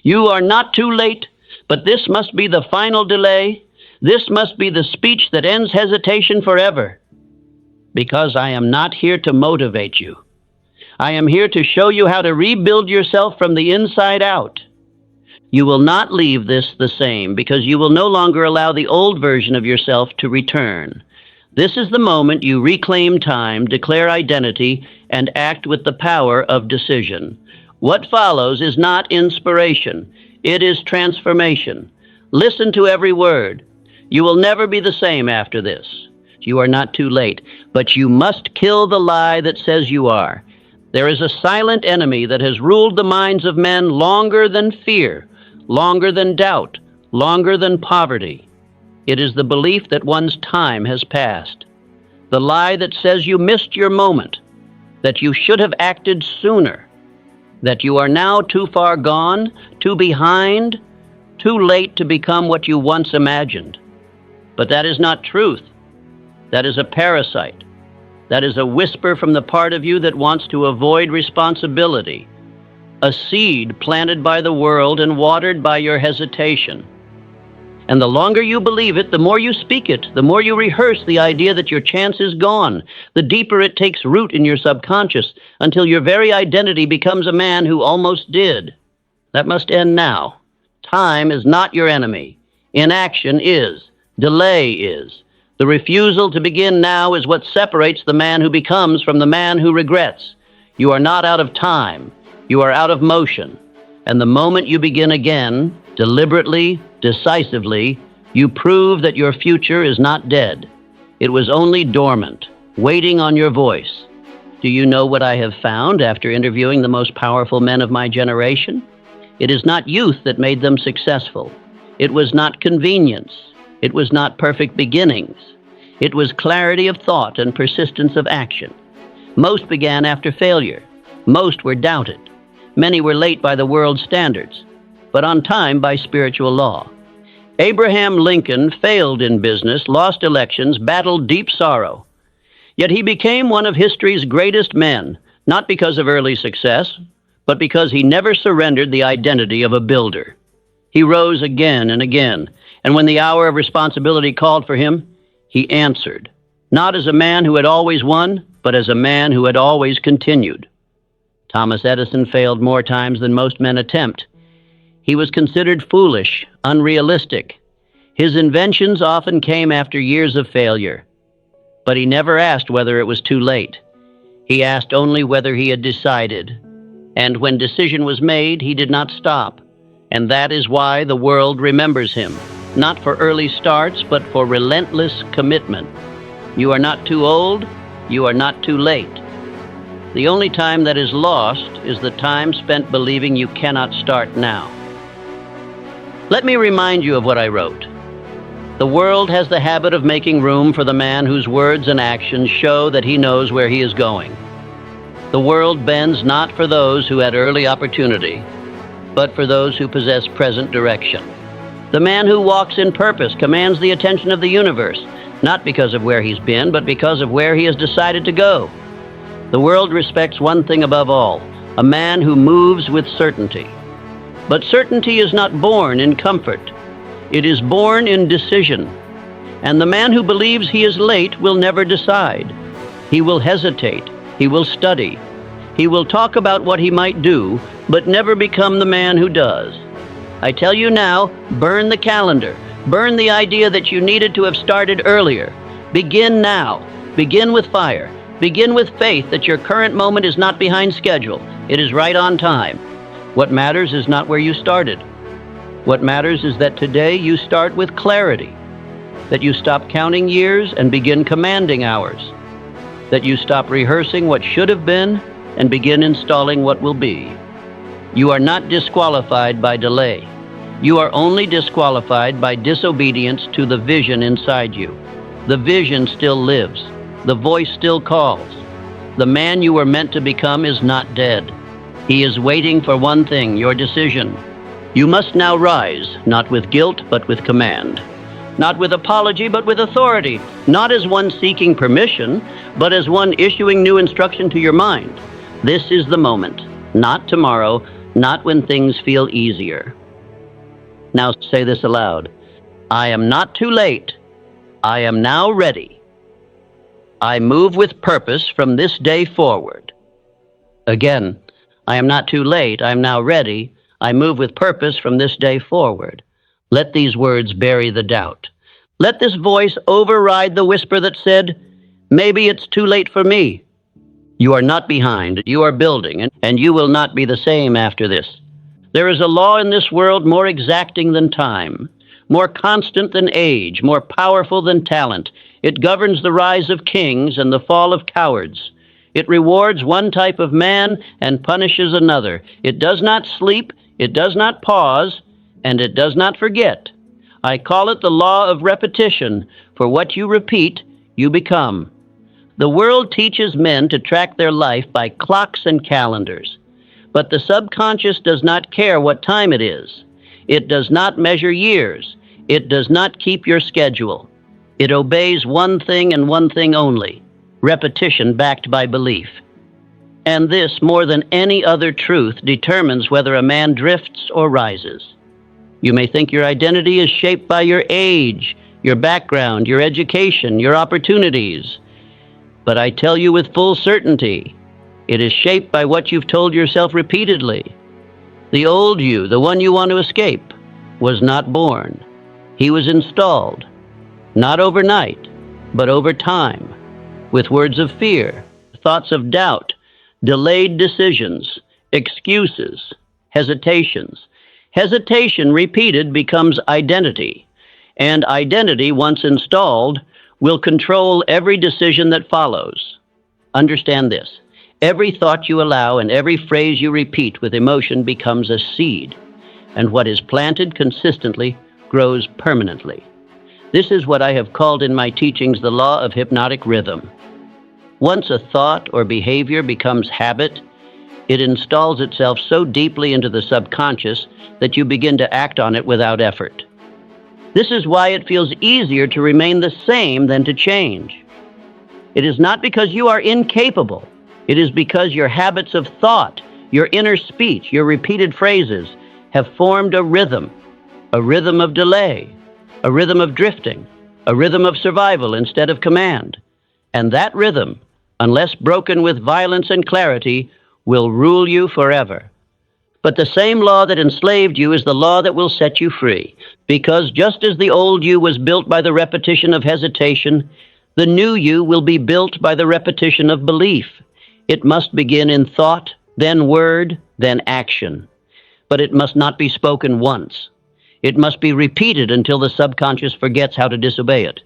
You are not too late, but this must be the final delay. This must be the speech that ends hesitation forever. Because I am not here to motivate you. I am here to show you how to rebuild yourself from the inside out. You will not leave this the same because you will no longer allow the old version of yourself to return. This is the moment you reclaim time, declare identity, and act with the power of decision. What follows is not inspiration. It is transformation. Listen to every word. You will never be the same after this. You are not too late, but you must kill the lie that says you are. There is a silent enemy that has ruled the minds of men longer than fear, longer than doubt, longer than poverty. It is the belief that one's time has passed. The lie that says you missed your moment, that you should have acted sooner, that you are now too far gone, too behind, too late to become what you once imagined. But that is not truth. That is a parasite. That is a whisper from the part of you that wants to avoid responsibility, a seed planted by the world and watered by your hesitation. And the longer you believe it, the more you speak it, the more you rehearse the idea that your chance is gone, the deeper it takes root in your subconscious until your very identity becomes a man who almost did. That must end now. Time is not your enemy. Inaction is. Delay is. The refusal to begin now is what separates the man who becomes from the man who regrets. You are not out of time. You are out of motion. And the moment you begin again, deliberately, decisively, you prove that your future is not dead. It was only dormant, waiting on your voice. Do you know what I have found after interviewing the most powerful men of my generation? It is not youth that made them successful. It was not convenience. It was not perfect beginnings. It was clarity of thought and persistence of action. Most began after failure. Most were doubted. Many were late by the world's standards, but on time by spiritual law. Abraham Lincoln failed in business, lost elections, battled deep sorrow. Yet he became one of history's greatest men, not because of early success, but because he never surrendered the identity of a builder. He rose again and again, and when the hour of responsibility called for him, he answered, not as a man who had always won, but as a man who had always continued. Thomas Edison failed more times than most men attempt. He was considered foolish, unrealistic. His inventions often came after years of failure. But he never asked whether it was too late. He asked only whether he had decided. And when decision was made, he did not stop. And that is why the world remembers him, not for early starts, but for relentless commitment. You are not too old, you are not too late. The only time that is lost is the time spent believing you cannot start now. Let me remind you of what I wrote. The world has the habit of making room for the man whose words and actions show that he knows where he is going. The world bends not for those who had early opportunity, but for those who possess present direction. The man who walks in purpose commands the attention of the universe, not because of where he's been, but because of where he has decided to go. The world respects one thing above all, a man who moves with certainty. But certainty is not born in comfort. It is born in decision. And the man who believes he is late will never decide. He will hesitate. He will study. He will talk about what he might do, but never become the man who does. I tell you now, burn the calendar. Burn the idea that you needed to have started earlier. Begin now. Begin with fire. Begin with faith that your current moment is not behind schedule. It is right on time. What matters is not where you started. What matters is that today you start with clarity. That you stop counting years and begin commanding hours. That you stop rehearsing what should have been and begin installing what will be. You are not disqualified by delay. You are only disqualified by disobedience to the vision inside you. The vision still lives. The voice still calls. The man you were meant to become is not dead. He is waiting for one thing, your decision. You must now rise, not with guilt, but with command. Not with apology, but with authority. Not as one seeking permission, but as one issuing new instruction to your mind. This is the moment. Not tomorrow, not when things feel easier. Now say this aloud. I am not too late. I am now ready. I move with purpose from this day forward. Again, I am not too late. I am now ready. I move with purpose from this day forward. Let these words bury the doubt. Let this voice override the whisper that said, maybe it's too late for me. You are not behind. You are building, and you will not be the same after this. There is a law in this world more exacting than time, more constant than age, more powerful than talent. It governs the rise of kings and the fall of cowards. It rewards one type of man and punishes another. It does not sleep, it does not pause, and it does not forget. I call it the law of repetition, for what you repeat, you become. The world teaches men to track their life by clocks and calendars, but the subconscious does not care what time it is. It does not measure years. It does not keep your schedule. It obeys one thing and one thing only, repetition backed by belief. And this, more than any other truth, determines whether a man drifts or rises. You may think your identity is shaped by your age, your background, your education, your opportunities. But I tell you with full certainty, it is shaped by what you've told yourself repeatedly. The old you, the one you want to escape, was not born. He was installed, not overnight, but over time, with words of fear, thoughts of doubt, delayed decisions, excuses, hesitations. Hesitation repeated becomes identity, and identity, once installed, will control every decision that follows. Understand this. Every thought you allow and every phrase you repeat with emotion becomes a seed, and what is planted consistently grows permanently. This is what I have called in my teachings the law of hypnotic rhythm. Once a thought or behavior becomes habit, it installs itself so deeply into the subconscious that you begin to act on it without effort. This is why it feels easier to remain the same than to change. It is not because you are incapable. It is because your habits of thought, your inner speech, your repeated phrases have formed a rhythm of delay, a rhythm of drifting, a rhythm of survival instead of command. And that rhythm, unless broken with violence and clarity, will rule you forever. But the same law that enslaved you is the law that will set you free, because just as the old you was built by the repetition of hesitation, the new you will be built by the repetition of belief. It must begin in thought, then word, then action. But it must not be spoken once. It must be repeated until the subconscious forgets how to disobey it.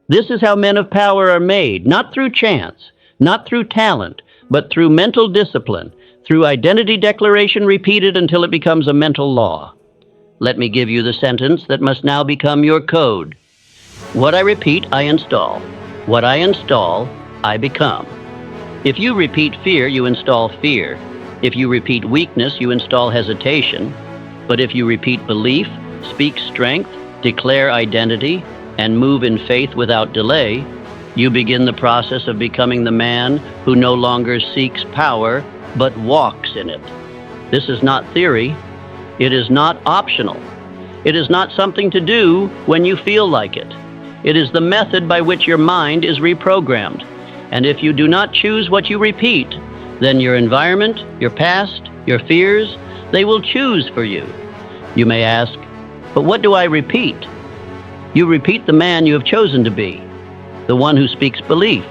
This is how men of power are made, not through chance, not through talent, but through mental discipline, through identity declaration repeated until it becomes a mental law. Let me give you the sentence that must now become your code. What I repeat, I install. What I install, I become. If you repeat fear, you install fear. If you repeat weakness, you install hesitation. But if you repeat belief, speak strength, declare identity, and move in faith without delay, you begin the process of becoming the man who no longer seeks power, but walks in it. This is not theory. It is not optional. It is not something to do when you feel like it. It is the method by which your mind is reprogrammed. And if you do not choose what you repeat, then your environment, your past, your fears, they will choose for you. You may ask, but what do I repeat? You repeat the man you have chosen to be, the one who speaks belief,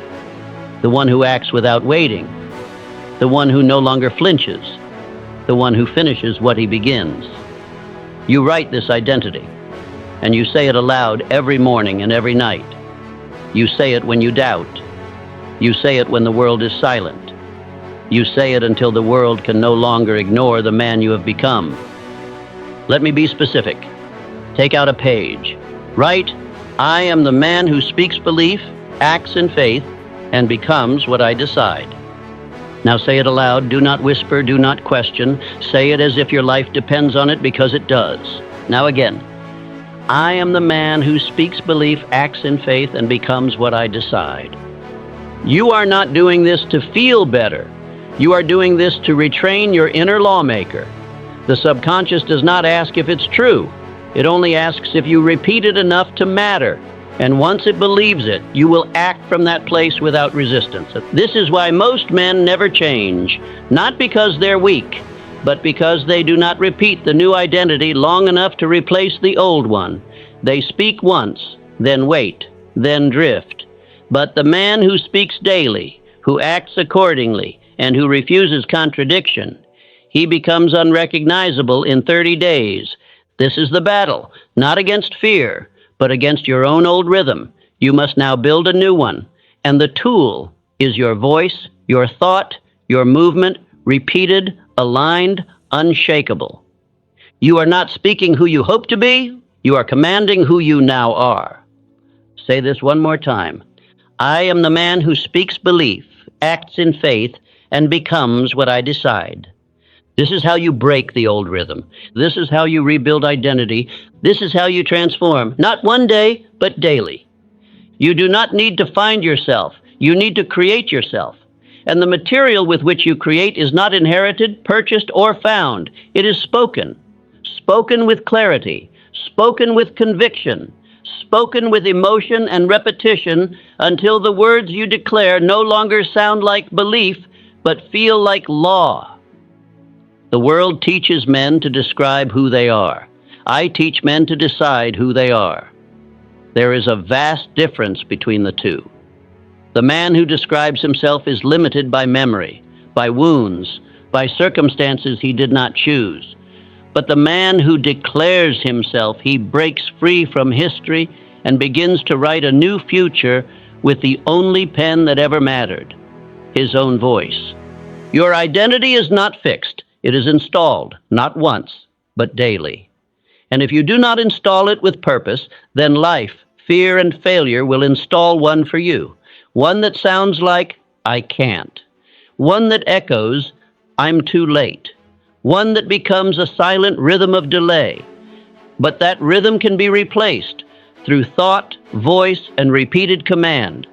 the one who acts without waiting, the one who no longer flinches, the one who finishes what he begins. You write this identity, and you say it aloud every morning and every night. You say it when you doubt. You say it when the world is silent. You say it until the world can no longer ignore the man you have become. Let me be specific. Take out a page. Write, I am the man who speaks belief, acts in faith, and becomes what I decide. Now say it aloud. Do not whisper. Do not question. Say it as if your life depends on it, because it does. Now again. I am the man who speaks belief, acts in faith, and becomes what I decide. You are not doing this to feel better. You are doing this to retrain your inner lawmaker. The subconscious does not ask if it's true. It only asks if you repeat it enough to matter. And once it believes it, you will act from that place without resistance. This is why most men never change, not because they're weak, but because they do not repeat the new identity long enough to replace the old one. They speak once, then wait, then drift. But the man who speaks daily, who acts accordingly, and who refuses contradiction, he becomes unrecognizable in 30 days. This is the battle, not against fear, but against your own old rhythm. You must now build a new one, and the tool is your voice, your thought, your movement, repeated, aligned, unshakable. You are not speaking who you hope to be, you are commanding who you now are. Say this one more time. I am the man who speaks belief, acts in faith, and becomes what I decide. This is how you break the old rhythm. This is how you rebuild identity. This is how you transform, not one day, but daily. You do not need to find yourself. You need to create yourself. And the material with which you create is not inherited, purchased, or found. It is spoken. Spoken with clarity. Spoken with conviction. Spoken with emotion and repetition until the words you declare no longer sound like belief, but feel like law. The world teaches men to describe who they are. I teach men to decide who they are. There is a vast difference between the two. The man who describes himself is limited by memory, by wounds, by circumstances he did not choose. But the man who declares himself, he breaks free from history and begins to write a new future with the only pen that ever mattered, his own voice. Your identity is not fixed. It is installed, not once, but daily. And if you do not install it with purpose, then life, fear, and failure will install one for you. One that sounds like, I can't. One that echoes, I'm too late. One that becomes a silent rhythm of delay. But that rhythm can be replaced through thought, voice, and repeated command.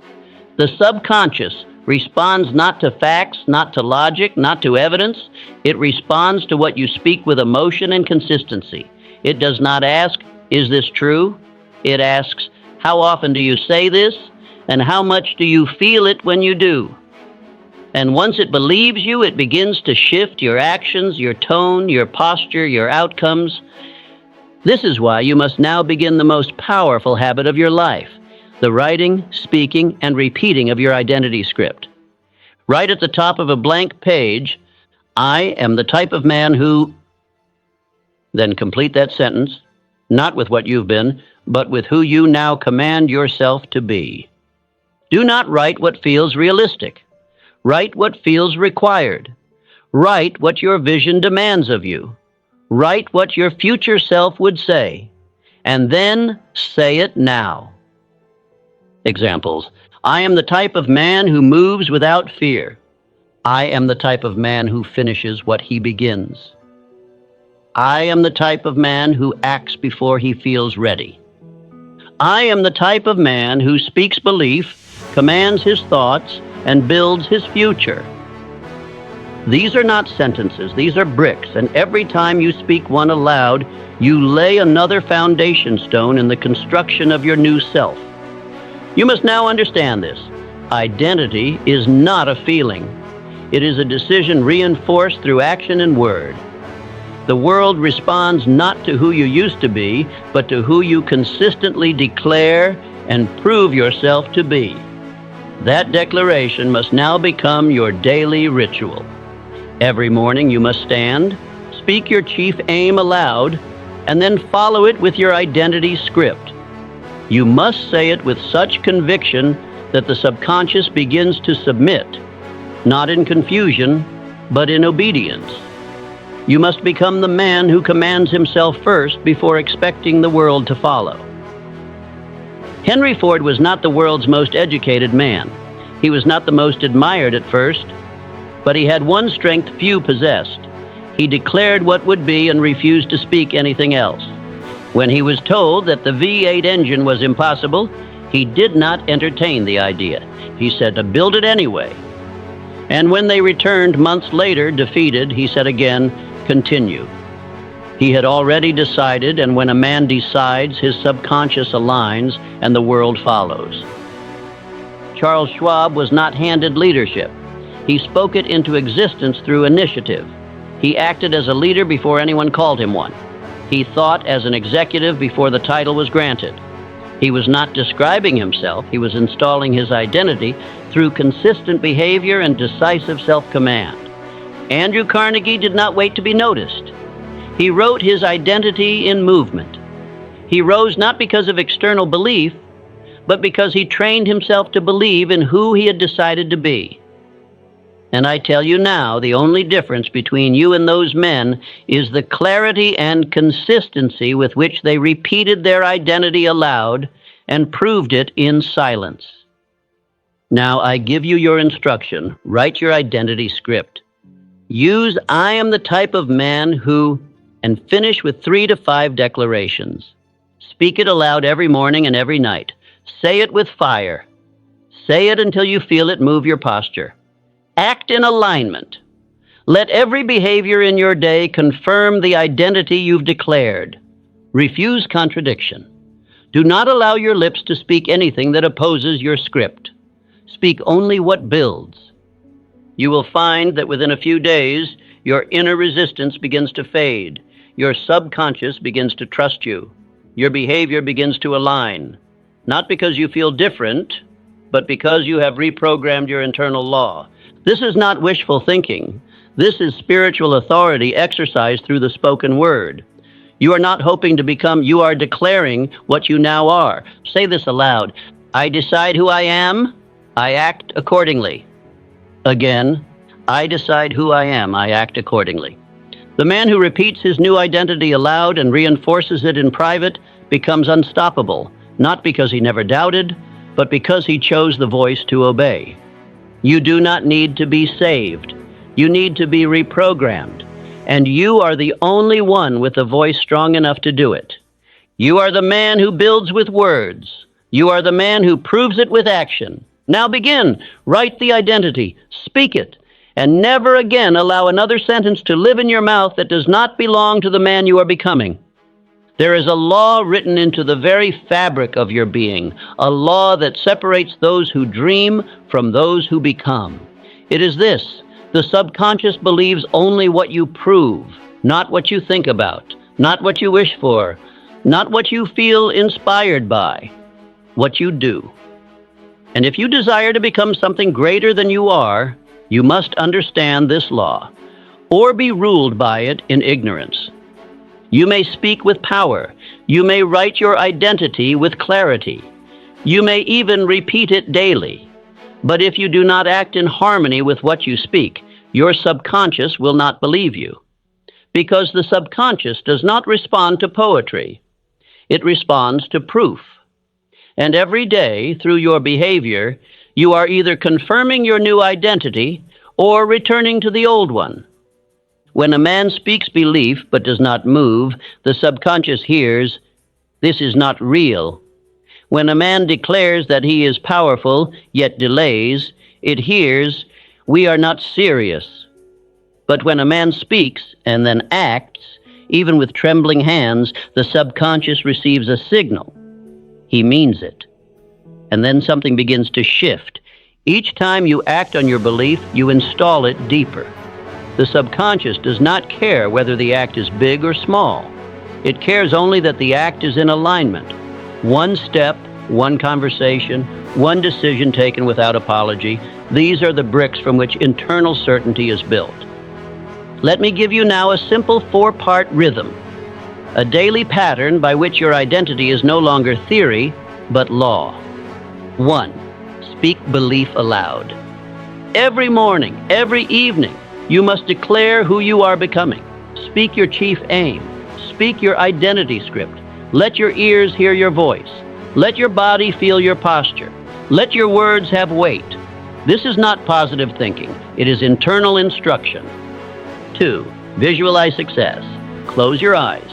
The subconscious responds not to facts, not to logic, not to evidence. It responds to what you speak with emotion and consistency. It does not ask, is this true? It asks, how often do you say this? And how much do you feel it when you do? And once it believes you, it begins to shift your actions, your tone, your posture, your outcomes. This is why you must now begin the most powerful habit of your life, the writing, speaking, and repeating of your identity script. Write at the top of a blank page, I am the type of man who... Then complete that sentence, not with what you've been, but with who you now command yourself to be. Do not write what feels realistic. Write what feels required. Write what your vision demands of you. Write what your future self would say. And then say it now. Examples. I am the type of man who moves without fear. I am the type of man who finishes what he begins. I am the type of man who acts before he feels ready. I am the type of man who speaks belief, commands his thoughts, and builds his future. These are not sentences, these are bricks, and every time you speak one aloud, you lay another foundation stone in the construction of your new self. You must now understand this. Identity is not a feeling. It is a decision reinforced through action and word. The world responds not to who you used to be, but to who you consistently declare and prove yourself to be. That declaration must now become your daily ritual. Every morning you must stand, speak your chief aim aloud, and then follow it with your identity script. You must say it with such conviction that the subconscious begins to submit, not in confusion, but in obedience. You must become the man who commands himself first before expecting the world to follow. Henry Ford was not the world's most educated man. He was not the most admired at first, but he had one strength few possessed. He declared what would be and refused to speak anything else. When he was told that the V8 engine was impossible, he did not entertain the idea. He said to build it anyway. And when they returned months later, defeated, he said again, "Continue." He had already decided, and when a man decides, his subconscious aligns and the world follows. Charles Schwab was not handed leadership. He spoke it into existence through initiative. He acted as a leader before anyone called him one. He thought as an executive before the title was granted. He was not describing himself, he was installing his identity through consistent behavior and decisive self-command. Andrew Carnegie did not wait to be noticed. He wrote his identity in movement. He rose not because of external belief, but because he trained himself to believe in who he had decided to be. And I tell you now, the only difference between you and those men is the clarity and consistency with which they repeated their identity aloud and proved it in silence. Now I give you your instruction. Write your identity script. Use "I am the type of man who," and finish with 3 to 5 declarations. Speak it aloud every morning and every night. Say it with fire. Say it until you feel it move your posture. Act in alignment. Let every behavior in your day confirm the identity you've declared. Refuse contradiction. Do not allow your lips to speak anything that opposes your script. Speak only what builds. You will find that within a few days, your inner resistance begins to fade. Your subconscious begins to trust you. Your behavior begins to align, not because you feel different, but because you have reprogrammed your internal law. This is not wishful thinking. This is spiritual authority exercised through the spoken word. You are not hoping to become, you are declaring what you now are. Say this aloud. I decide who I am. I act accordingly. Again, I decide who I am. I act accordingly. The man who repeats his new identity aloud and reinforces it in private becomes unstoppable, not because he never doubted, but because he chose the voice to obey. You do not need to be saved. You need to be reprogrammed. And you are the only one with a voice strong enough to do it. You are the man who builds with words. You are the man who proves it with action. Now begin. Write the identity. Speak it. And never again allow another sentence to live in your mouth that does not belong to the man you are becoming. There is a law written into the very fabric of your being, a law that separates those who dream from those who become. It is this: the subconscious believes only what you prove, not what you think about, not what you wish for, not what you feel inspired by, what you do. And if you desire to become something greater than you are, you must understand this law, or be ruled by it in ignorance. You may speak with power. You may write your identity with clarity. You may even repeat it daily. But if you do not act in harmony with what you speak, your subconscious will not believe you. Because the subconscious does not respond to poetry. It responds to proof. And every day, through your behavior, you are either confirming your new identity or returning to the old one. When a man speaks belief but does not move, the subconscious hears, "This is not real." When a man declares that he is powerful yet delays, it hears, "We are not serious." But when a man speaks and then acts, even with trembling hands, the subconscious receives a signal. He means it. And then something begins to shift. Each time you act on your belief, you install it deeper. The subconscious does not care whether the act is big or small. It cares only that the act is in alignment. One step, one conversation, one decision taken without apology. These are the bricks from which internal certainty is built. Let me give you now a simple 4-part rhythm, a daily pattern by which your identity is no longer theory, but law. 1. Speak belief aloud. Every morning, every evening, you must declare who you are becoming. Speak your chief aim. Speak your identity script. Let your ears hear your voice. Let your body feel your posture. Let your words have weight. This is not positive thinking. It is internal instruction. 2. Visualize success. Close your eyes.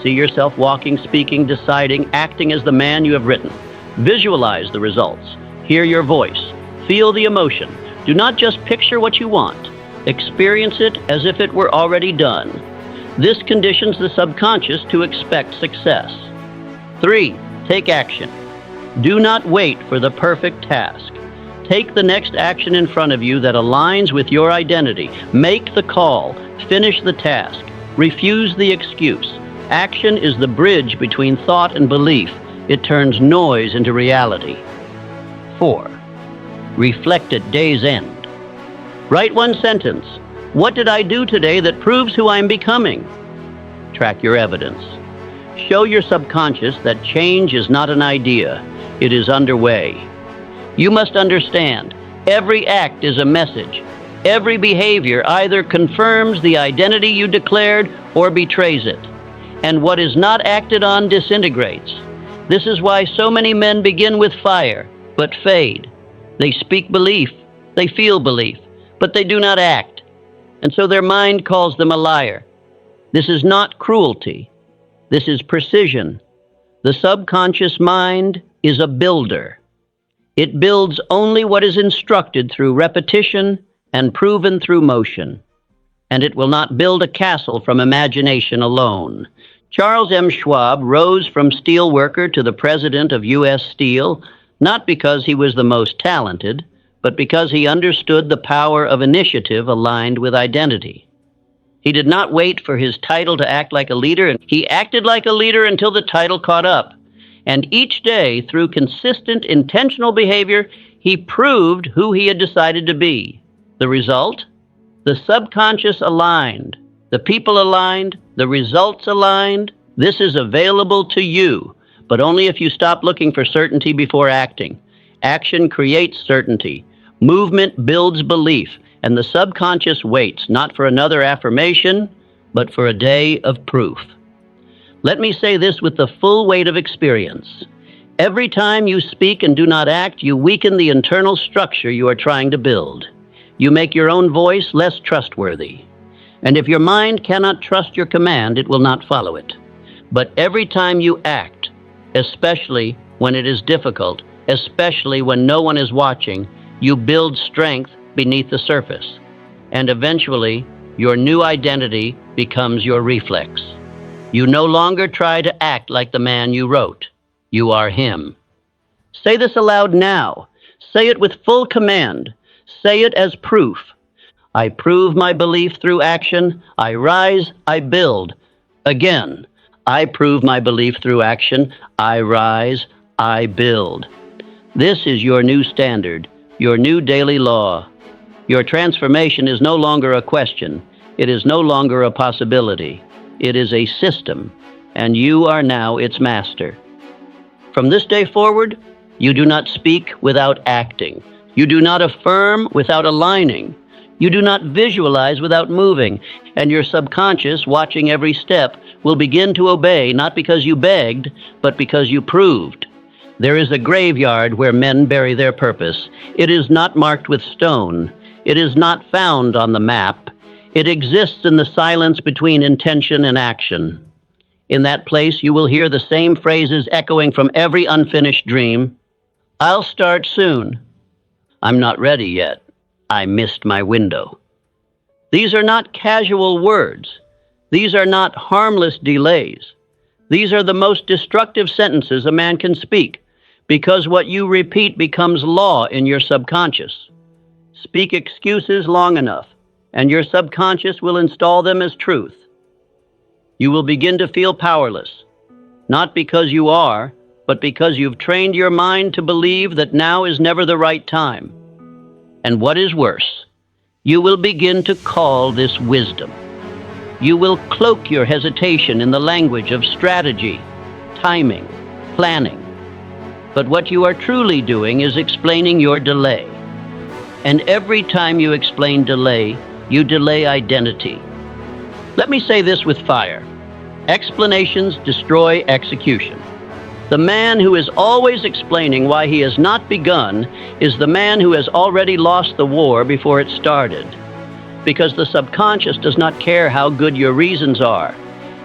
See yourself walking, speaking, deciding, acting as the man you have written. Visualize the results. Hear your voice. Feel the emotion. Do not just picture what you want. Experience it as if it were already done. This conditions the subconscious to expect success. 3. Take action. Do not wait for the perfect task. Take the next action in front of you that aligns with your identity. Make the call. Finish the task. Refuse the excuse. Action is the bridge between thought and belief. It turns noise into reality. 4. Reflect at day's end. Write one sentence. What did I do today that proves who I am becoming? Track your evidence. Show your subconscious that change is not an idea. It is underway. You must understand, every act is a message. Every behavior either confirms the identity you declared or betrays it. And what is not acted on disintegrates. This is why so many men begin with fire, but fade. They speak belief, they feel belief, but they do not act. And so their mind calls them a liar. This is not cruelty. This is precision. The subconscious mind is a builder. It builds only what is instructed through repetition and proven through motion. And it will not build a castle from imagination alone. Charles M. Schwab rose from steel worker to the president of U.S. Steel, not because he was the most talented, but because he understood the power of initiative aligned with identity. He did not wait for his title to act like a leader, and he acted like a leader until the title caught up. And each day, through consistent, intentional behavior, he proved who he had decided to be. The result? The subconscious aligned, the people aligned, the results aligned. This is available to you, but only if you stop looking for certainty before acting. Action creates certainty. Movement builds belief, and the subconscious waits not for another affirmation, but for a day of proof. Let me say this with the full weight of experience. Every time you speak and do not act, you weaken the internal structure you are trying to build. You make your own voice less trustworthy. And if your mind cannot trust your command, it will not follow it. But every time you act, especially when it is difficult, especially when no one is watching, you build strength beneath the surface. And eventually, your new identity becomes your reflex. You no longer try to act like the man you wrote. You are him. Say this aloud now. Say it with full command. Say it as proof. I prove my belief through action. I rise, I build. Again, I prove my belief through action. I rise, I build. This is your new standard, your new daily law. Your transformation is no longer a question. It is no longer a possibility. It is a system, and you are now its master. From this day forward, you do not speak without acting. You do not affirm without aligning. You do not visualize without moving, and your subconscious, watching every step, will begin to obey not because you begged, but because you proved. There is a graveyard where men bury their purpose. It is not marked with stone. It is not found on the map. It exists in the silence between intention and action. In that place, you will hear the same phrases echoing from every unfinished dream. I'll start soon. I'm not ready yet. I missed my window. These are not casual words. These are not harmless delays. These are the most destructive sentences a man can speak, because what you repeat becomes law in your subconscious. Speak excuses long enough, and your subconscious will install them as truth. You will begin to feel powerless, not because you are, but because you've trained your mind to believe that now is never the right time. And what is worse, you will begin to call this wisdom. You will cloak your hesitation in the language of strategy, timing, planning. But what you are truly doing is explaining your delay. And every time you explain delay, you delay identity. Let me say this with fire. Explanations destroy execution. The man who is always explaining why he has not begun is the man who has already lost the war before it started. Because the subconscious does not care how good your reasons are.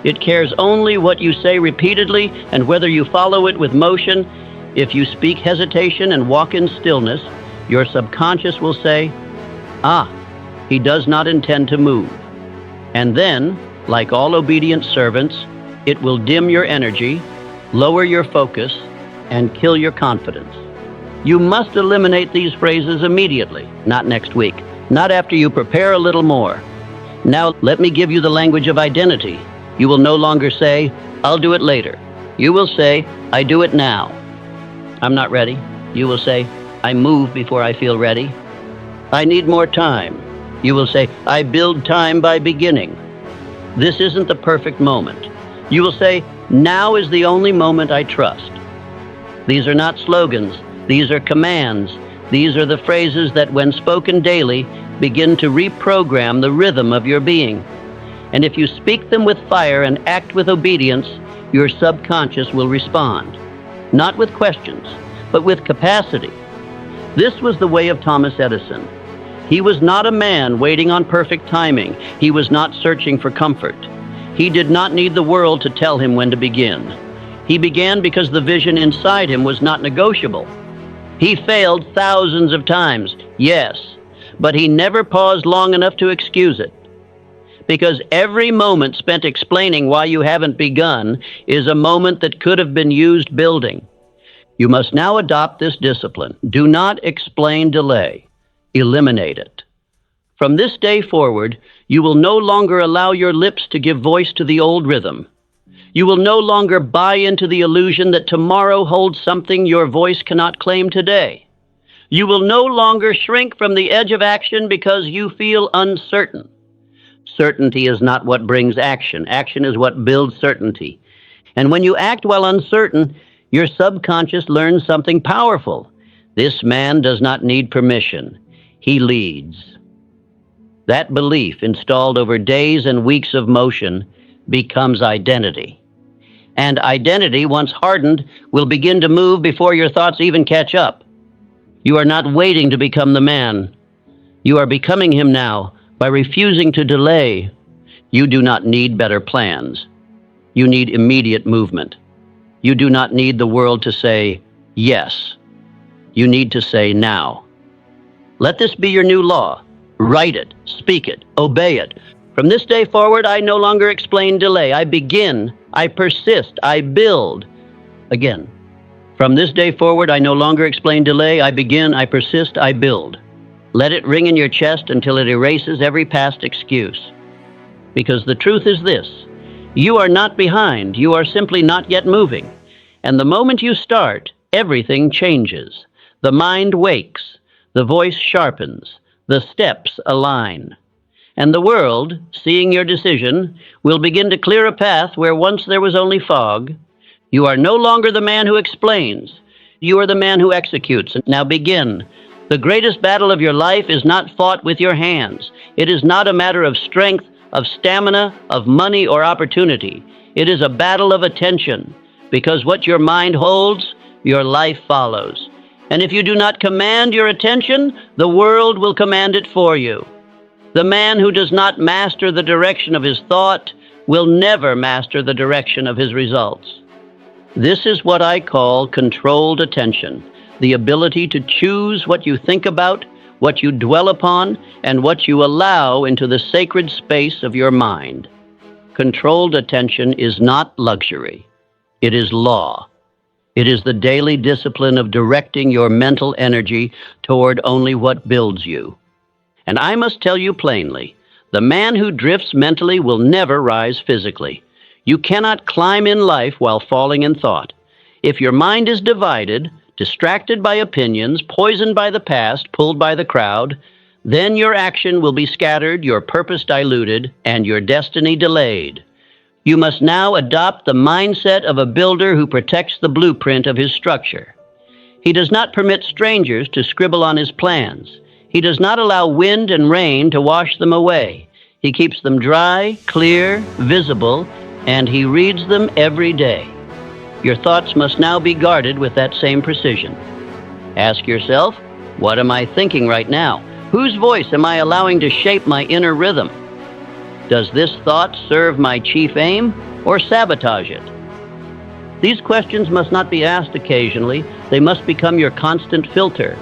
It cares only what you say repeatedly and whether you follow it with motion. If you speak hesitation and walk in stillness, your subconscious will say, Ah, he does not intend to move. And then, like all obedient servants, it will dim your energy, lower your focus, and kill your confidence. You must eliminate these phrases immediately, not next week, not after you prepare a little more. Now, let me give you the language of identity. You will no longer say, "I'll do it later." You will say, "I do it now." "I'm not ready." You will say, "I move before I feel ready." "I need more time." You will say, "I build time by beginning." "This isn't the perfect moment." You will say, "Now is the only moment I trust." These are not slogans. These are commands. These are the phrases that, when spoken daily, begin to reprogram the rhythm of your being. And if you speak them with fire and act with obedience, your subconscious will respond. Not with questions, but with capacity. This was the way of Thomas Edison. He was not a man waiting on perfect timing. He was not searching for comfort. He did not need the world to tell him when to begin. He began because the vision inside him was not negotiable. He failed thousands of times, yes, but he never paused long enough to excuse it. Because every moment spent explaining why you haven't begun is a moment that could have been used building. You must now adopt this discipline. Do not explain delay. Eliminate it. From this day forward, you will no longer allow your lips to give voice to the old rhythm. You will no longer buy into the illusion that tomorrow holds something your voice cannot claim today. You will no longer shrink from the edge of action because you feel uncertain. Certainty is not what brings action. Action is what builds certainty. And when you act while uncertain, your subconscious learns something powerful. This man does not need permission. He leads. That belief, installed over days and weeks of motion, becomes identity. And identity, once hardened, will begin to move before your thoughts even catch up. You are not waiting to become the man. You are becoming him now by refusing to delay. You do not need better plans. You need immediate movement. You do not need the world to say yes. You need to say now. Let this be your new law. Write it, speak it, obey it. From this day forward, I no longer explain delay. I begin, I persist, I build. Again, from this day forward, I no longer explain delay. I begin, I persist, I build. Let it ring in your chest until it erases every past excuse. Because the truth is this: you are not behind. You are simply not yet moving. And the moment you start, everything changes. The mind wakes. The voice sharpens. The steps align. And the world, seeing your decision, will begin to clear a path where once there was only fog. You are no longer the man who explains. You are the man who executes. Now begin. The greatest battle of your life is not fought with your hands. It is not a matter of strength, of stamina, of money, or opportunity. It is a battle of attention, because what your mind holds, your life follows. And if you do not command your attention, the world will command it for you. The man who does not master the direction of his thought will never master the direction of his results. This is what I call controlled attention, the ability to choose what you think about, what you dwell upon, and what you allow into the sacred space of your mind. Controlled attention is not luxury. It is law. It is the daily discipline of directing your mental energy toward only what builds you. And I must tell you plainly, the man who drifts mentally will never rise physically. You cannot climb in life while falling in thought. If your mind is divided, distracted by opinions, poisoned by the past, pulled by the crowd, then your action will be scattered, your purpose diluted, and your destiny delayed. You must now adopt the mindset of a builder who protects the blueprint of his structure. He does not permit strangers to scribble on his plans. He does not allow wind and rain to wash them away. He keeps them dry, clear, visible, and he reads them every day. Your thoughts must now be guarded with that same precision. Ask yourself, what am I thinking right now? Whose voice am I allowing to shape my inner rhythm? Does this thought serve my chief aim or sabotage it? These questions must not be asked occasionally. They must become your constant filter.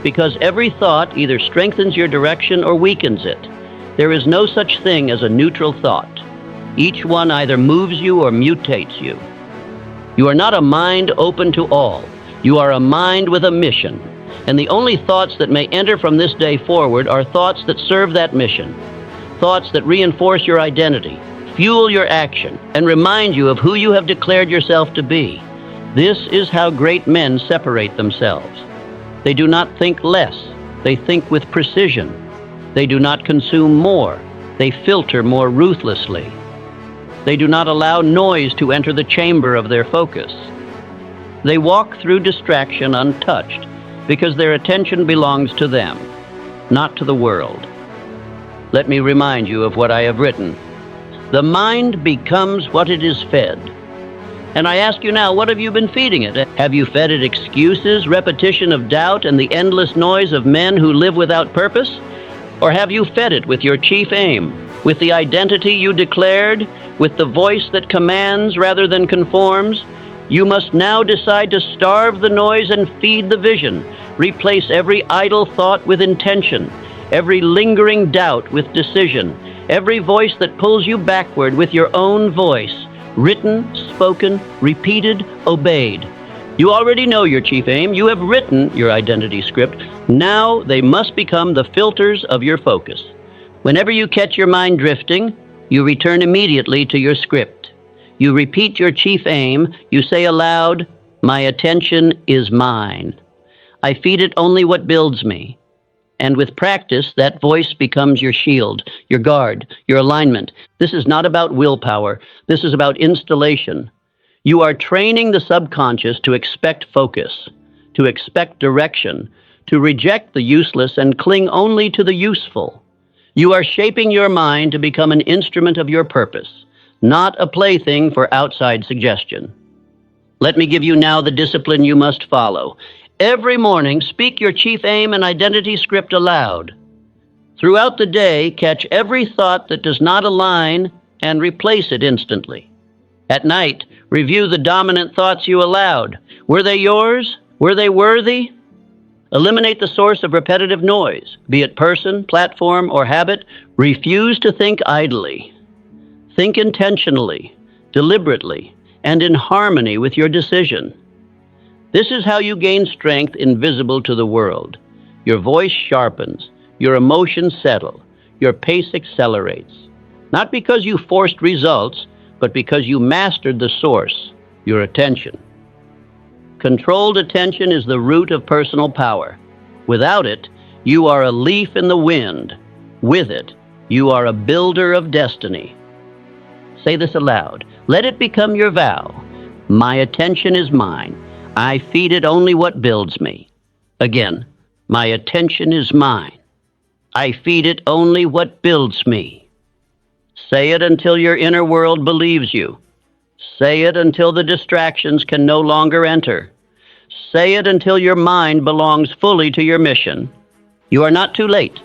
because every thought either strengthens your direction or weakens it. There is no such thing as a neutral thought. Each one either moves you or mutates you. You are not a mind open to all. You are a mind with a mission. And the only thoughts that may enter from this day forward are thoughts that serve that mission. Thoughts that reinforce your identity, fuel your action, and remind you of who you have declared yourself to be. This is how great men separate themselves. They do not think less. They think with precision. They do not consume more. They filter more ruthlessly. They do not allow noise to enter the chamber of their focus. They walk through distraction untouched because their attention belongs to them, not to the world. Let me remind you of what I have written. The mind becomes what it is fed. And I ask you now, what have you been feeding it? Have you fed it excuses, repetition of doubt, and the endless noise of men who live without purpose? Or have you fed it with your chief aim, with the identity you declared, with the voice that commands rather than conforms? You must now decide to starve the noise and feed the vision. Replace every idle thought with intention, every lingering doubt with decision, every voice that pulls you backward with your own voice, written, spoken, repeated, obeyed. You already know your chief aim. You have written your identity script. Now they must become the filters of your focus. Whenever you catch your mind drifting, you return immediately to your script. You repeat your chief aim. You say aloud, "My attention is mine. I feed it only what builds me." And with practice, that voice becomes your shield, your guard, your alignment. This is not about willpower. This is about installation. You are training the subconscious to expect focus, to expect direction, to reject the useless and cling only to the useful. You are shaping your mind to become an instrument of your purpose, not a plaything for outside suggestion. Let me give you now the discipline you must follow. Every morning, speak your chief aim and identity script aloud. Throughout the day, catch every thought that does not align and replace it instantly. At night, review the dominant thoughts you allowed. Were they yours? Were they worthy? Eliminate the source of repetitive noise, be it person, platform, or habit. Refuse to think idly. Think intentionally, deliberately, and in harmony with your decision. This is how you gain strength invisible to the world. Your voice sharpens, your emotions settle, your pace accelerates. Not because you forced results, but because you mastered the source, your attention. Controlled attention is the root of personal power. Without it, you are a leaf in the wind. With it, you are a builder of destiny. Say this aloud. Let it become your vow. My attention is mine. I feed it only what builds me. Again, my attention is mine. I feed it only what builds me. Say it until your inner world believes you. Say it until the distractions can no longer enter. Say it until your mind belongs fully to your mission. You are not too late.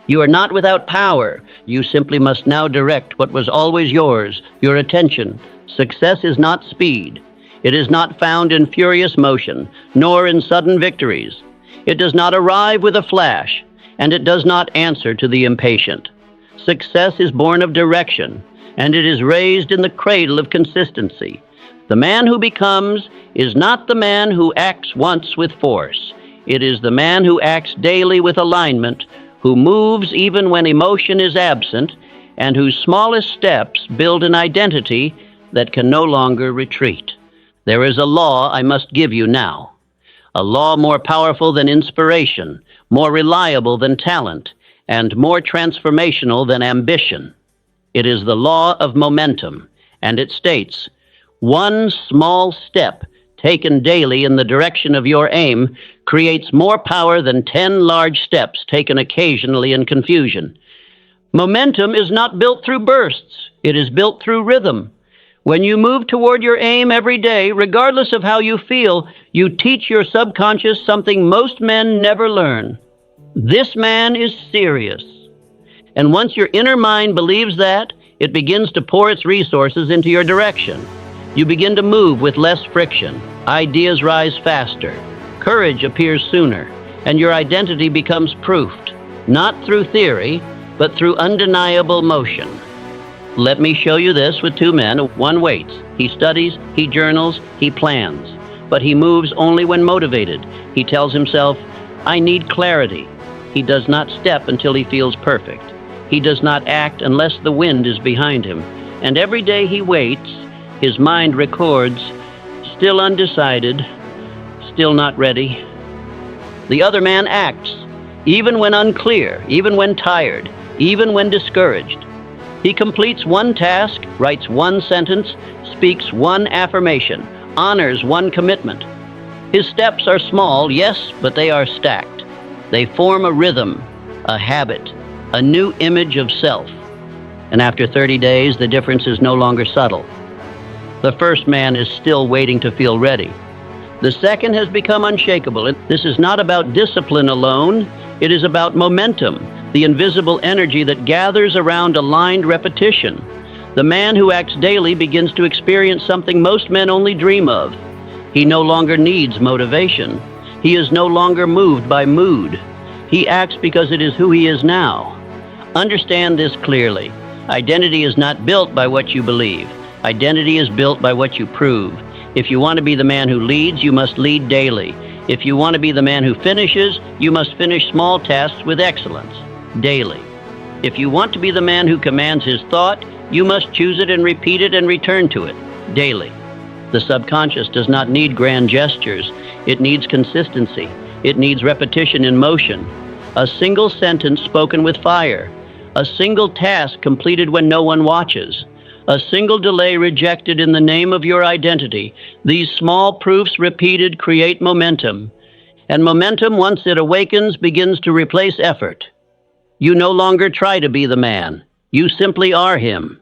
You are not without power. You simply must now direct what was always yours, your attention. Success is not speed. It is not found in furious motion, nor in sudden victories. It does not arrive with a flash, and it does not answer to the impatient. Success is born of direction, and it is raised in the cradle of consistency. The man who becomes is not the man who acts once with force. It is the man who acts daily with alignment, who moves even when emotion is absent, and whose smallest steps build an identity that can no longer retreat. There is a law I must give you now, a law more powerful than inspiration, more reliable than talent, and more transformational than ambition. It is the law of momentum, and it states, one small step taken daily in the direction of your aim creates more power than 10 large steps taken occasionally in confusion. Momentum is not built through bursts. It is built through rhythm. When you move toward your aim every day, regardless of how you feel, you teach your subconscious something most men never learn. This man is serious. And once your inner mind believes that, it begins to pour its resources into your direction. You begin to move with less friction. Ideas rise faster. Courage appears sooner. and your identity becomes proofed, not through theory, but through undeniable motion. Let me show you this with two men. One waits. He studies, he journals, he plans. But he moves only when motivated. He tells himself, I need clarity. He does not step until he feels perfect. He does not act unless the wind is behind him. And every day he waits, his mind records, still undecided, still not ready. The other man acts, even when unclear, even when tired, even when discouraged. He completes one task, writes one sentence, speaks one affirmation, honors one commitment. His steps are small, yes, but they are stacked. They form a rhythm, a habit, a new image of self. And after 30 days, the difference is no longer subtle. The first man is still waiting to feel ready. The second has become unshakable. This is not about discipline alone. It is about momentum, the invisible energy that gathers around aligned repetition. The man who acts daily begins to experience something most men only dream of. He no longer needs motivation. He is no longer moved by mood. He acts because it is who he is now. Understand this clearly. Identity is not built by what you believe. Identity is built by what you prove. If you want to be the man who leads, you must lead daily. If you want to be the man who finishes, you must finish small tasks with excellence, daily. If you want to be the man who commands his thought, you must choose it and repeat it and return to it, daily. The subconscious does not need grand gestures. It needs consistency. It needs repetition in motion. A single sentence spoken with fire. A single task completed when no one watches. A single delay rejected in the name of your identity. These small proofs repeated create momentum. And momentum, once it awakens, begins to replace effort. You no longer try to be the man. You simply are him.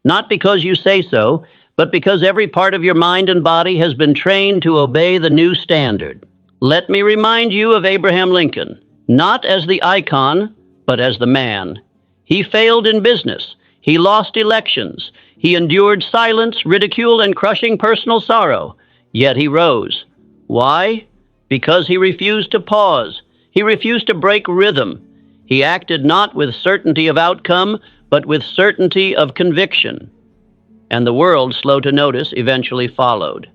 Not because you say so, but because every part of your mind and body has been trained to obey the new standard. Let me remind you of Abraham Lincoln, not as the icon, but as the man. He failed in business. He lost elections. He endured silence, ridicule, and crushing personal sorrow. Yet he rose. Why? Because he refused to pause. He refused to break rhythm. He acted not with certainty of outcome, but with certainty of conviction. And the world, slow to notice, eventually followed.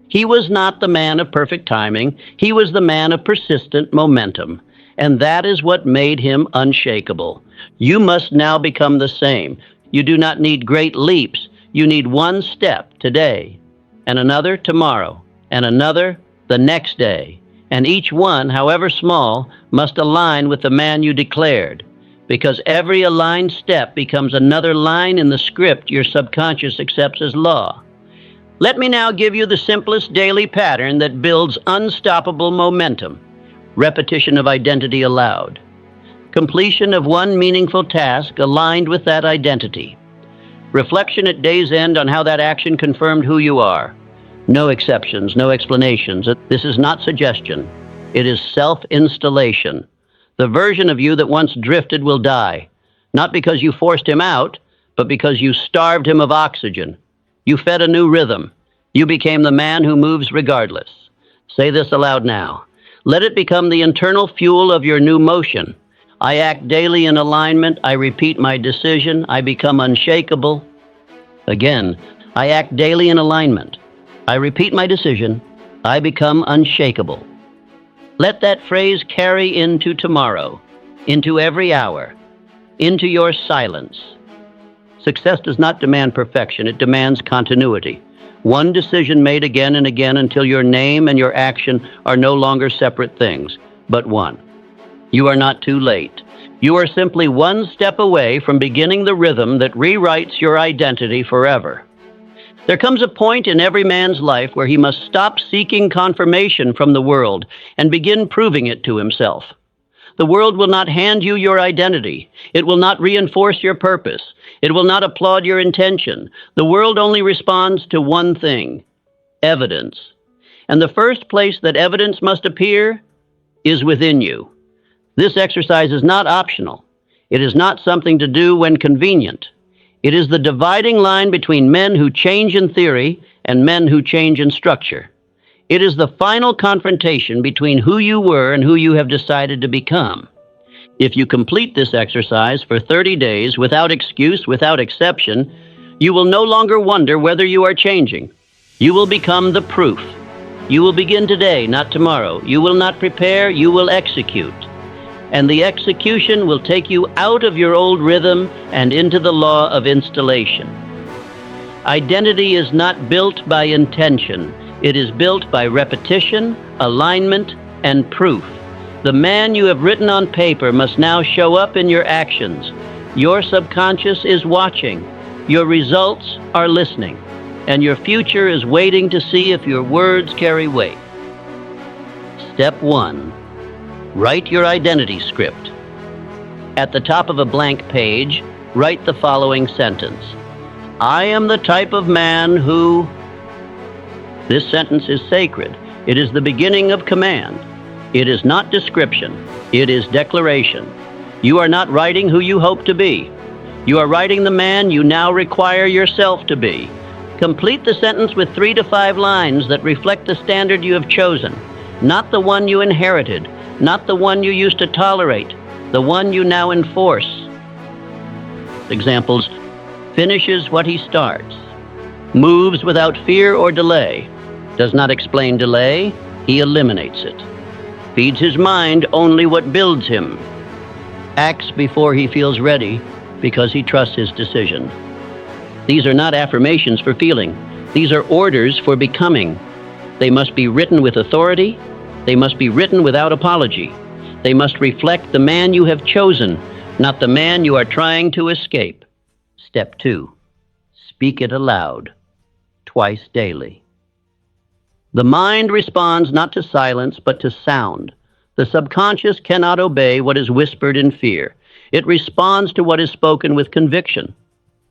He was not the man of perfect timing. He was the man of persistent momentum. And that is what made him unshakable. You must now become the same. You do not need great leaps. You need one step today, and another tomorrow, and another the next day. And each one, however small, must align with the man you declared, because every aligned step becomes another line in the script your subconscious accepts as law. Let me now give you the simplest daily pattern that builds unstoppable momentum. Repetition of identity aloud. Completion of one meaningful task aligned with that identity. Reflection at day's end on how that action confirmed who you are. No exceptions, no explanations. This is not suggestion. It is self-installation. The version of you that once drifted will die, not because you forced him out, but because you starved him of oxygen. You fed a new rhythm. You became the man who moves regardless. Say this aloud now. Let it become the internal fuel of your new motion. I act daily in alignment. I repeat my decision. I become unshakable. Again, I act daily in alignment. I repeat my decision. I become unshakable. Let that phrase carry into tomorrow, into every hour, into your silence. Success does not demand perfection. It demands continuity. One decision made again and again until your name and your action are no longer separate things, but one. You are not too late. You are simply one step away from beginning the rhythm that rewrites your identity forever. There comes a point in every man's life where he must stop seeking confirmation from the world and begin proving it to himself. The world will not hand you your identity. It will not reinforce your purpose. It will not applaud your intention. The world only responds to one thing: evidence. And the first place that evidence must appear is within you. This exercise is not optional. It is not something to do when convenient. It is the dividing line between men who change in theory and men who change in structure. It is the final confrontation between who you were and who you have decided to become. If you complete this exercise for 30 days without excuse, without exception, you will no longer wonder whether you are changing. You will become the proof. You will begin today, not tomorrow. You will not prepare, you will execute. And the execution will take you out of your old rhythm and into the law of installation. Identity is not built by intention. It is built by repetition, alignment, and proof. The man you have written on paper must now show up in your actions. Your subconscious is watching. Your results are listening. And your future is waiting to see if your words carry weight. Step 1. Write your identity script. At the top of a blank page, write the following sentence. I am the type of man who... This sentence is sacred. It is the beginning of command. It is not description. It is declaration. You are not writing who you hope to be. You are writing the man you now require yourself to be. Complete the sentence with 3 to 5 lines that reflect the standard you have chosen, not the one you inherited, not the one you used to tolerate, the one you now enforce. Examples: finishes what he starts, moves without fear or delay, does not explain delay, he eliminates it, feeds his mind only what builds him, acts before he feels ready because he trusts his decision. These are not affirmations for feeling. These are orders for becoming. They must be written with authority. They must be written without apology. They must reflect the man you have chosen, not the man you are trying to escape. Step 2. Speak it aloud, twice daily. The mind responds not to silence, but to sound. The subconscious cannot obey what is whispered in fear. It responds to what is spoken with conviction.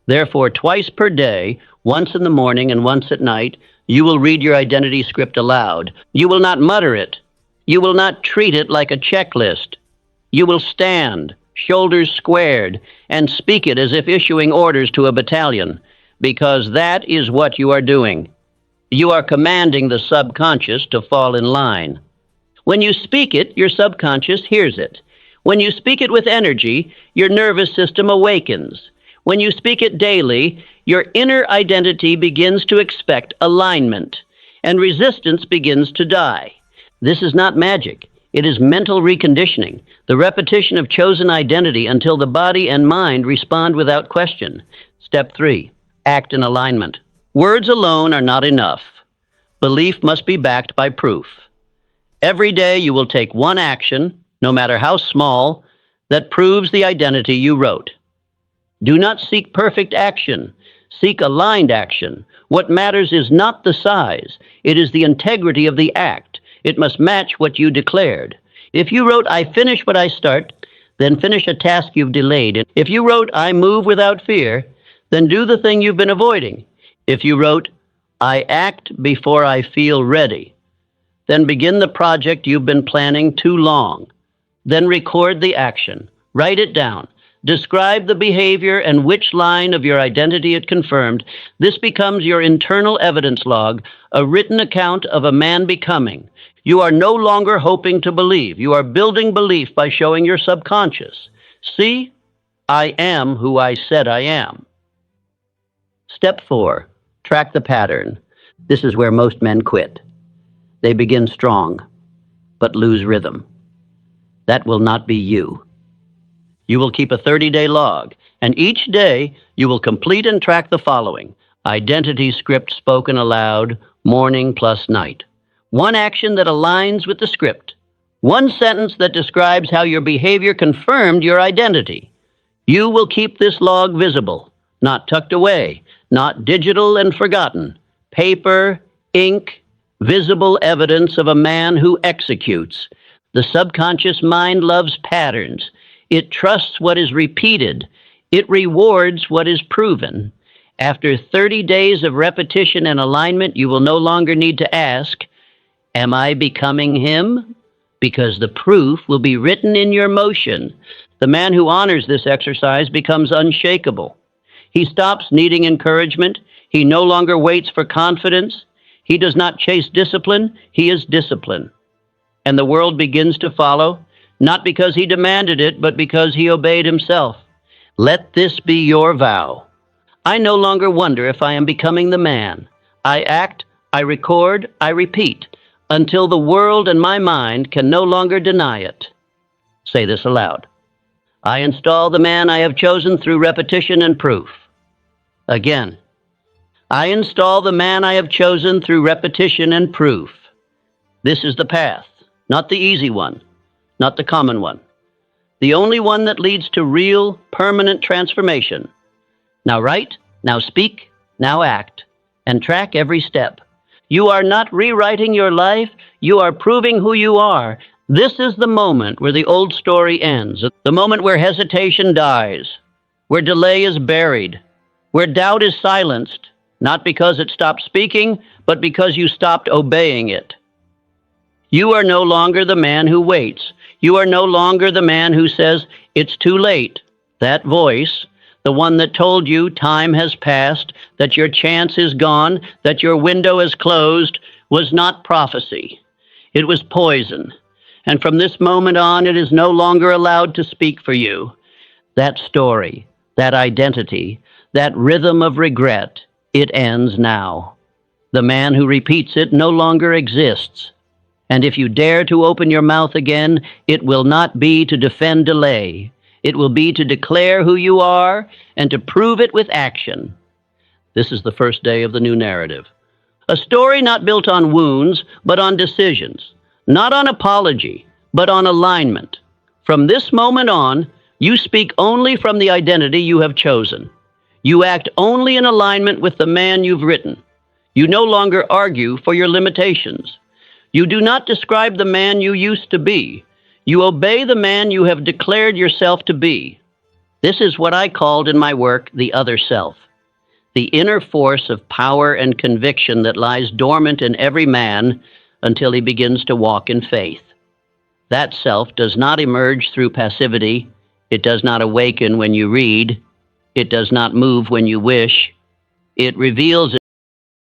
Therefore, twice per day, once in the morning and once at night, you will read your identity script aloud. You will not mutter it. You will not treat it like a checklist. You will stand, shoulders squared, and speak it as if issuing orders to a battalion, because that is what you are doing. You are commanding the subconscious to fall in line. When you speak it, your subconscious hears it. When you speak it with energy, your nervous system awakens. When you speak it daily, your inner identity begins to expect alignment, and resistance begins to die. This is not magic. It is mental reconditioning, the repetition of chosen identity until the body and mind respond without question. Step 3. Act in alignment. Words alone are not enough. Belief must be backed by proof. Every day you will take one action, no matter how small, that proves the identity you wrote. Do not seek perfect action. Seek aligned action. What matters is not the size. It is the integrity of the act. It must match what you declared. If you wrote, I finish what I start, then finish a task you've delayed. If you wrote, I move without fear, then do the thing you've been avoiding. If you wrote, I act before I feel ready, then begin the project you've been planning too long. Then record the action. Write it down. Describe the behavior and which line of your identity it confirmed. This becomes your internal evidence log, a written account of a man becoming. You are no longer hoping to believe. You are building belief by showing your subconscious. See, I am who I said I am. Step 4. Track the pattern. This is where most men quit. They begin strong, but lose rhythm. That will not be you. You will keep a 30-day log, and each day you will complete and track the following. Identity script spoken aloud, morning plus night. One action that aligns with the script. One sentence that describes how your behavior confirmed your identity. You will keep this log visible, not tucked away, not digital and forgotten. Paper, ink, visible evidence of a man who executes. The subconscious mind loves patterns. It trusts what is repeated. It rewards what is proven. After 30 days of repetition and alignment, you will no longer need to ask, am I becoming him? Because the proof will be written in your motion. The man who honors this exercise becomes unshakable. He stops needing encouragement. He no longer waits for confidence. He does not chase discipline, he is discipline. And the world begins to follow, not because he demanded it, but because he obeyed himself. Let this be your vow. I no longer wonder if I am becoming the man. I act, I record, I repeat, until the world and my mind can no longer deny it. Say this aloud. I install the man I have chosen through repetition and proof. Again. I install the man I have chosen through repetition and proof. This is the path, not the easy one, not the common one. The only one that leads to real, permanent transformation. Now write, now speak, now act, and track every step. You are not rewriting your life, you are proving who you are. This is the moment where the old story ends, the moment where hesitation dies, where delay is buried, where doubt is silenced, not because it stopped speaking, but because you stopped obeying it. You are no longer the man who waits. You are no longer the man who says, it's too late. That voice, the one that told you time has passed, that your chance is gone, that your window is closed, was not prophecy. It was poison. And from this moment on, it is no longer allowed to speak for you. That story, that identity, that rhythm of regret, it ends now. The man who repeats it no longer exists. And if you dare to open your mouth again, it will not be to defend delay. It will be to declare who you are and to prove it with action. This is the first day of the new narrative. A story not built on wounds, but on decisions. Not on apology, but on alignment. From this moment on, you speak only from the identity you have chosen. You act only in alignment with the man you've written. You no longer argue for your limitations. You do not describe the man you used to be. You obey the man you have declared yourself to be. This is what I called in my work the other self, the inner force of power and conviction that lies dormant in every man until he begins to walk in faith. That self does not emerge through passivity. It does not awaken when you read. It does not move when you wish. It reveals